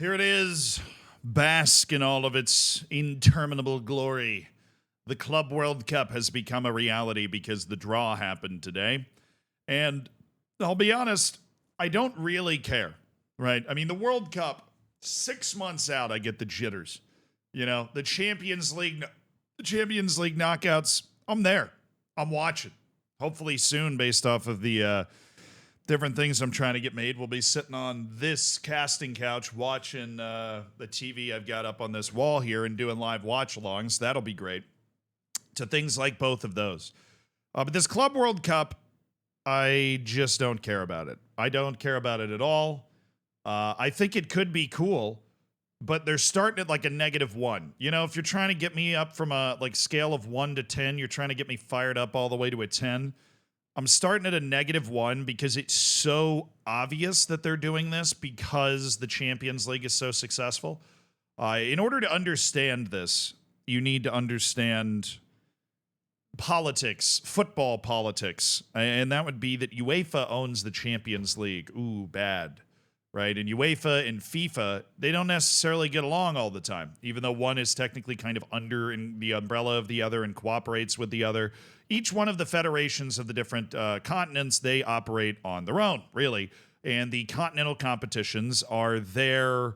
Here it is. Bask in all of its interminable glory. The Club World Cup has become a reality because the draw happened today. And I'll be honest, I don't really care, right? I mean, the World Cup, 6 months out, I get the jitters. You know, the Champions League knockouts, I'm there. I'm watching. Hopefully soon, based off of the different things I'm trying to get made. We'll be sitting on this casting couch watching the TV I've got up on this wall here and doing live watch-alongs. That'll be great. To things like both of those. But this Club World Cup, I just don't care about it. I don't care about it at all. I think it could be cool, but they're starting at like a -1. You know, if you're trying to get me up from a scale of 1 to 10, you're trying to get me fired up all the way to a 10. I'm starting at a -1 because it's so obvious that they're doing this because the Champions League is so successful. In order to understand this, you need to understand politics, football politics, and that would be that UEFA owns the Champions League. Ooh, bad, right? And UEFA and FIFA, they don't necessarily get along all the time, even though one is technically kind of under in the umbrella of the other and cooperates with the other. Each one of the federations of the different continents, they operate on their own, really, and the continental competitions are their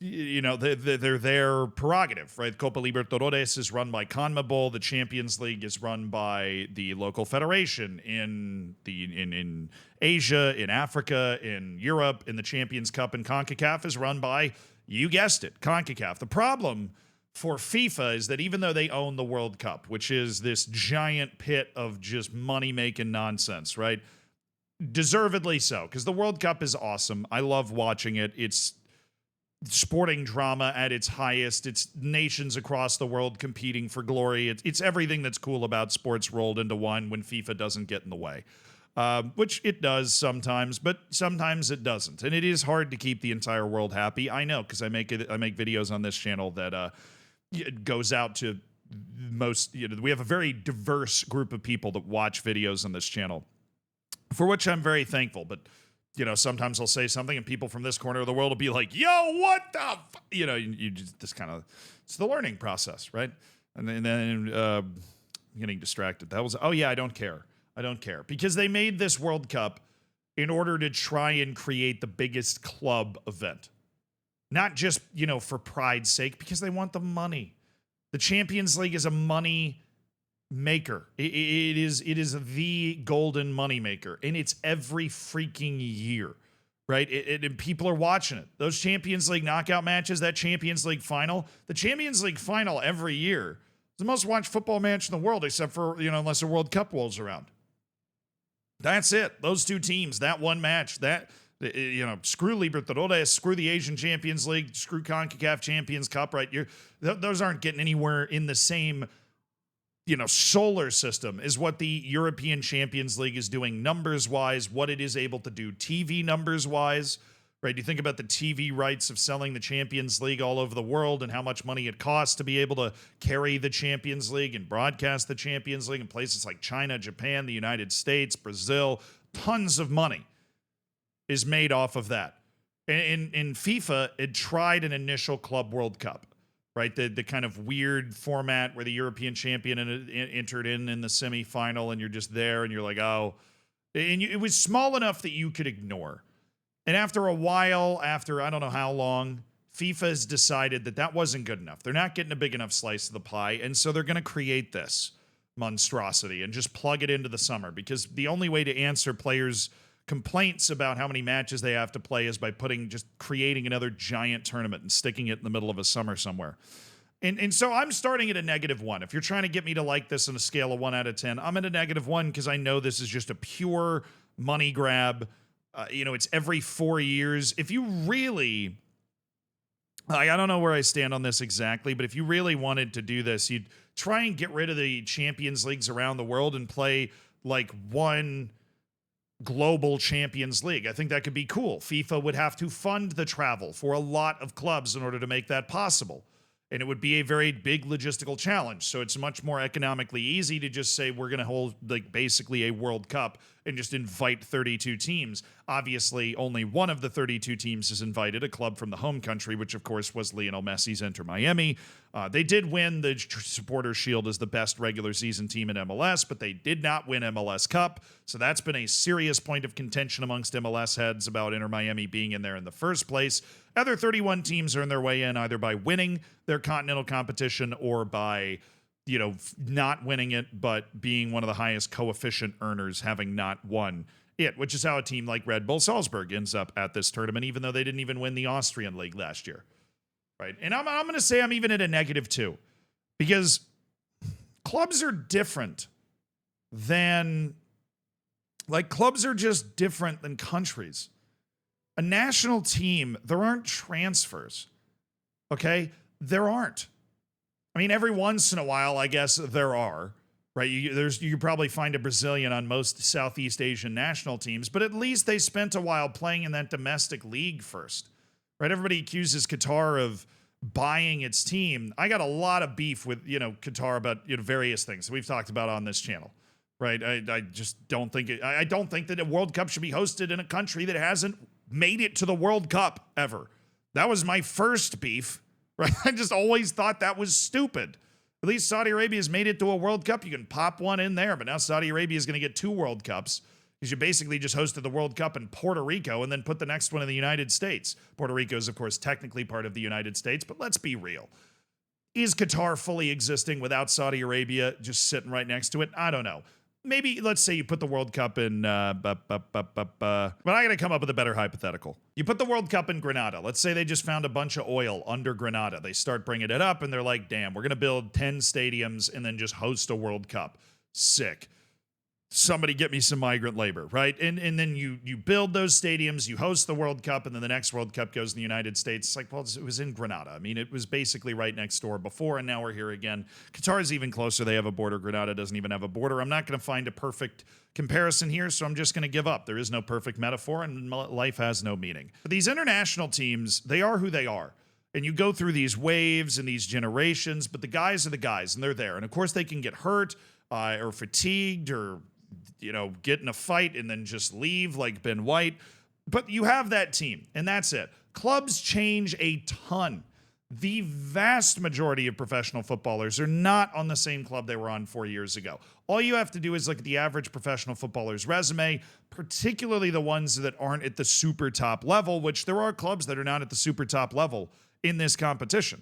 they're their prerogative, right? Copa Libertadores is run by CONMEBOL. The Champions League is run by the local federation in Asia, in Africa, in Europe. In the Champions Cup and CONCACAF is run by, you guessed it, CONCACAF. The problem for FIFA is that even though they own the World Cup, which is this giant pit of just money-making nonsense, right? Deservedly so, because the World Cup is awesome. I love watching it. It's sporting drama at its highest. It's nations across the world competing for glory. It's everything that's cool about sports rolled into one when FIFA doesn't get in the way, which it does sometimes, but sometimes it doesn't. And it is hard to keep the entire world happy. I know, because I make videos on this channel that it goes out to most. We have a very diverse group of people that watch videos on this channel, for which I'm very thankful. But sometimes I'll say something and people from this corner of the world will be like, yo, what the you just this kind of, it's the learning process, right? And then I'm getting distracted. That was, oh yeah, I don't care. Because they made this World Cup in order to try and create the biggest club event. Not just, for pride's sake, because they want the money. The Champions League is a money maker. It is the golden money maker, and it's every freaking year, right? And people are watching it. Those Champions League knockout matches, that Champions League final, the Champions League final every year is the most watched football match in the world, except for unless a World Cup rolls around. That's it. Those two teams, that one match, that screw Libertadores, screw the Asian Champions League, screw CONCACAF Champions Cup, right? Those aren't getting anywhere in the same solar system is what the European Champions League is doing numbers-wise, what it is able to do TV numbers-wise, right? You think about the TV rights of selling the Champions League all over the world and how much money it costs to be able to carry the Champions League and broadcast the Champions League in places like China, Japan, the United States, Brazil. Tons of money is made off of that. In FIFA, it tried an initial Club World Cup. Right, the kind of weird format where the European champion entered in the semifinal, and you're just there, and you're like, oh, and it was small enough that you could ignore. And after a while, after I don't know how long, FIFA has decided that wasn't good enough. They're not getting a big enough slice of the pie, and so they're going to create this monstrosity and just plug it into the summer, because the only way to answer players' complaints about how many matches they have to play is by creating another giant tournament and sticking it in the middle of a summer somewhere. And so I'm starting at a -1. If you're trying to get me to like this on a scale of 1 out of 10, I'm at a -1 because I know this is just a pure money grab. It's every 4 years. If you really, I don't know where I stand on this exactly, but if you really wanted to do this, you'd try and get rid of the Champions Leagues around the world and play like one global Champions League. I think that could be cool. FIFA would have to fund the travel for a lot of clubs in order to make that possible. And it would be a very big logistical challenge. So it's much more economically easy to just say we're going to hold basically a World Cup and just invite 32 teams. Obviously, only one of the 32 teams is invited, a club from the home country, which of course was Lionel Messi's Inter Miami. They did win the Supporters Shield as the best regular season team in MLS, but they did not win MLS Cup. So that's been a serious point of contention amongst MLS heads about Inter Miami being in there in the first place. Other 31 teams earn their way in either by winning their continental competition or by, not winning it, but being one of the highest coefficient earners, having not won it, which is how a team like Red Bull Salzburg ends up at this tournament, even though they didn't even win the Austrian League last year. Right. And I'm going to say I'm even at a -2 because clubs are different than, clubs are just different than countries. A national team, there aren't transfers. Okay? There aren't. I mean, every once in a while, I guess there are. Right? You probably find a Brazilian on most Southeast Asian national teams, but at least they spent a while playing in that domestic league first. Right? Everybody accuses Qatar of buying its team. I got a lot of beef with, Qatar about, various things that we've talked about on this channel. Right? I just don't think I don't think that a World Cup should be hosted in a country that hasn't made it to the World Cup ever. That was my first beef. Right? I just always thought that was stupid. At least Saudi Arabia's made it to a World Cup. You can pop one in there, but now Saudi Arabia is going to get 2 World Cups. Because you basically just hosted the World Cup in Puerto Rico and then put the next one in the United States. Puerto Rico is, of course, technically part of the United States, but let's be real. Is Qatar fully existing without Saudi Arabia just sitting right next to it? I don't know. Maybe, let's say you put the World Cup in, but I got to come up with a better hypothetical. You put the World Cup in Grenada. Let's say they just found a bunch of oil under Grenada. They start bringing it up and they're like, damn, we're going to build 10 stadiums and then just host a World Cup. Sick. Somebody get me some migrant labor, right? And then you build those stadiums, you host the World Cup, and then the next World Cup goes in the United States. It's like, well, it was in Grenada. I mean, it was basically right next door before, and now we're here again. Qatar is even closer. They have a border. Grenada doesn't even have a border. I'm not going to find a perfect comparison here, so I'm just going to give up. There is no perfect metaphor, and life has no meaning. But these international teams, they are who they are. And you go through these waves and these generations, but the guys are the guys, and they're there. And, of course, they can get hurt or fatigued or get in a fight and then just leave like Ben White. But you have that team, and that's it. Clubs change a ton. The vast majority of professional footballers are not on the same club they were on 4 years ago. All you have to do is look at the average professional footballer's resume, particularly the ones that aren't at the super top level, which there are clubs that are not at the super top level in this competition.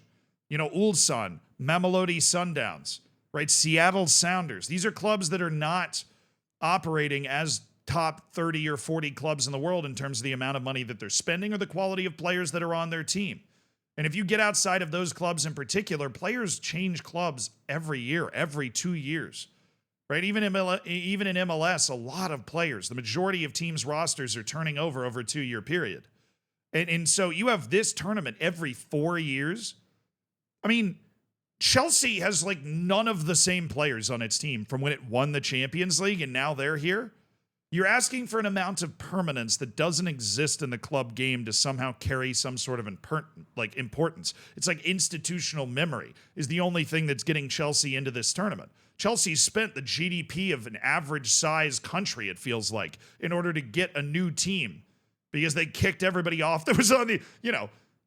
Ulsan, Mamelodi Sundowns, right? Seattle Sounders. These are clubs that are not operating as top 30 or 40 clubs in the world in terms of the amount of money that they're spending or the quality of players that are on their team. And if you get outside of those clubs in particular, players change clubs every year, every 2 years, right? Even in MLS, a lot of players, the majority of teams' rosters are turning over a 2-year period. And so you have this tournament every 4 years. I mean, Chelsea has none of the same players on its team from when it won the Champions League, and now they're here. You're asking for an amount of permanence that doesn't exist in the club game to somehow carry some sort of importance. It's like institutional memory is the only thing that's getting Chelsea into this tournament. Chelsea spent the GDP of an average size country, it feels like, in order to get a new team because they kicked everybody off that was on the,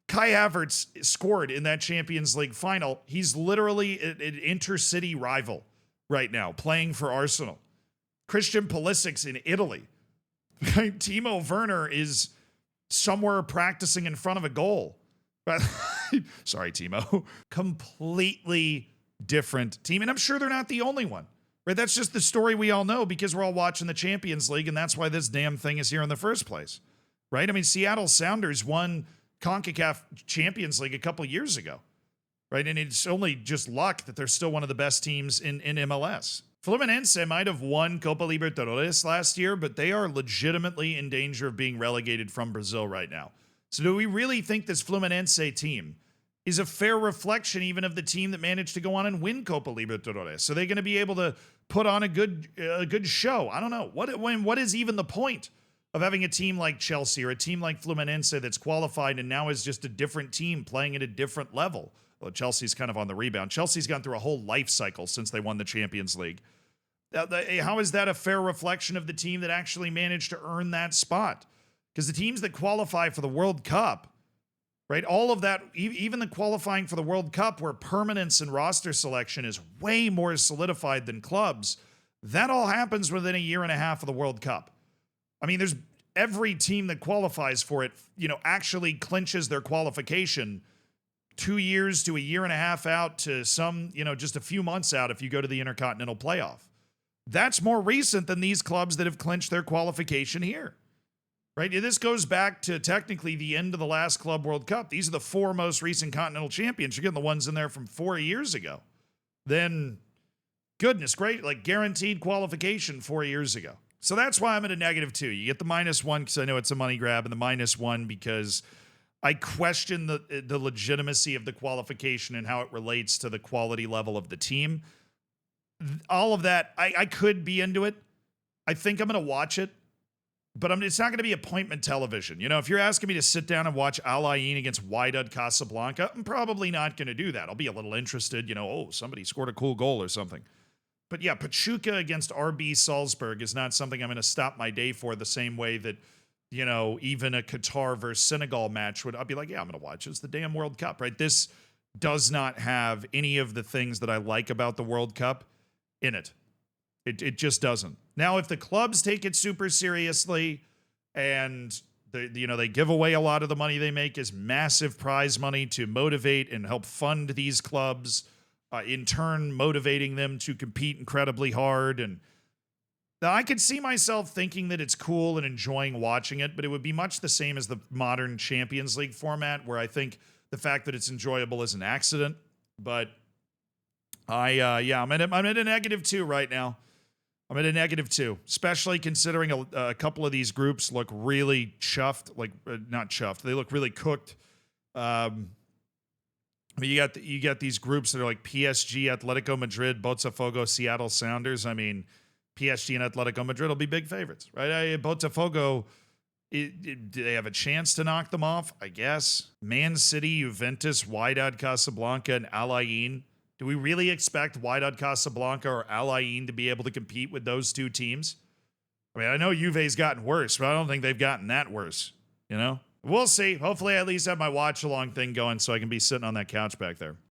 Kai Havertz scored in that Champions League final. He's literally an intercity rival right now, playing for Arsenal. Christian Pulisic's in Italy. Timo Werner is somewhere practicing in front of a goal. Sorry, Timo. Completely different team. And I'm sure they're not the only one. Right? That's just the story we all know because we're all watching the Champions League, and that's why this damn thing is here in the first place. Right? I mean, Seattle Sounders won CONCACAF Champions League a couple years ago, right? And it's only just luck that they're still one of the best teams in MLS. Fluminense might have won Copa Libertadores last year, but they are legitimately in danger of being relegated from Brazil right now. So do we really think this Fluminense team is a fair reflection even of the team that managed to go on and win Copa Libertadores? So they're going to be able to put on a good show? I don't know. What is even the point of having a team like Chelsea or a team like Fluminense that's qualified and now is just a different team playing at a different level? Well, Chelsea's kind of on the rebound. Chelsea's gone through a whole life cycle since they won the Champions League. How is that a fair reflection of the team that actually managed to earn that spot? Because the teams that qualify for the World Cup, right? All of that, even the qualifying for the World Cup, where permanence and roster selection is way more solidified than clubs, that all happens within a year and a half of the World Cup. I mean, there's every team that qualifies for it, actually clinches their qualification 2 years to a year and a half out to some, just a few months out if you go to the Intercontinental Playoff. That's more recent than these clubs that have clinched their qualification here, right? This goes back to technically the end of the last Club World Cup. These are the 4 most recent continental champions. You're getting the ones in there from 4 years ago. Then, goodness, great, like guaranteed qualification 4 years ago. So that's why I'm at a -2. You get the -1 because I know it's a money grab, and the -1 because I question the legitimacy of the qualification and how it relates to the quality level of the team. All of that, I could be into it. I think I'm going to watch it, but it's not going to be appointment television. If you're asking me to sit down and watch Al Ain against Wydad Casablanca, I'm probably not going to do that. I'll be a little interested, somebody scored a cool goal or something. But yeah, Pachuca against RB Salzburg is not something I'm going to stop my day for the same way that, even a Qatar versus Senegal match would. I'll be like, yeah, I'm going to watch. It's the damn World Cup, right? This does not have any of the things that I like about the World Cup in it. It just doesn't. Now, if the clubs take it super seriously and they give away a lot of the money they make as massive prize money to motivate and help fund these clubs, in turn motivating them to compete incredibly hard, and I could see myself thinking that it's cool and enjoying watching it, but it would be much the same as the modern Champions League format, where I think the fact that it's enjoyable is an accident. But I'm at a -2 right now. I'm at a -2, especially considering a couple of these groups look really chuffed, not chuffed. They look really cooked. You got these groups that are like PSG, Atletico Madrid, Botafogo, Seattle Sounders. I mean, PSG and Atletico Madrid will be big favorites, right? Botafogo, do they have a chance to knock them off? I guess. Man City, Juventus, Wydad Casablanca, and Al Ain. Do we really expect Wydad Casablanca or Al Ain to be able to compete with those two teams? I mean, I know Juve's gotten worse, but I don't think they've gotten that worse, We'll see. Hopefully I at least have my watch-along thing going so I can be sitting on that couch back there.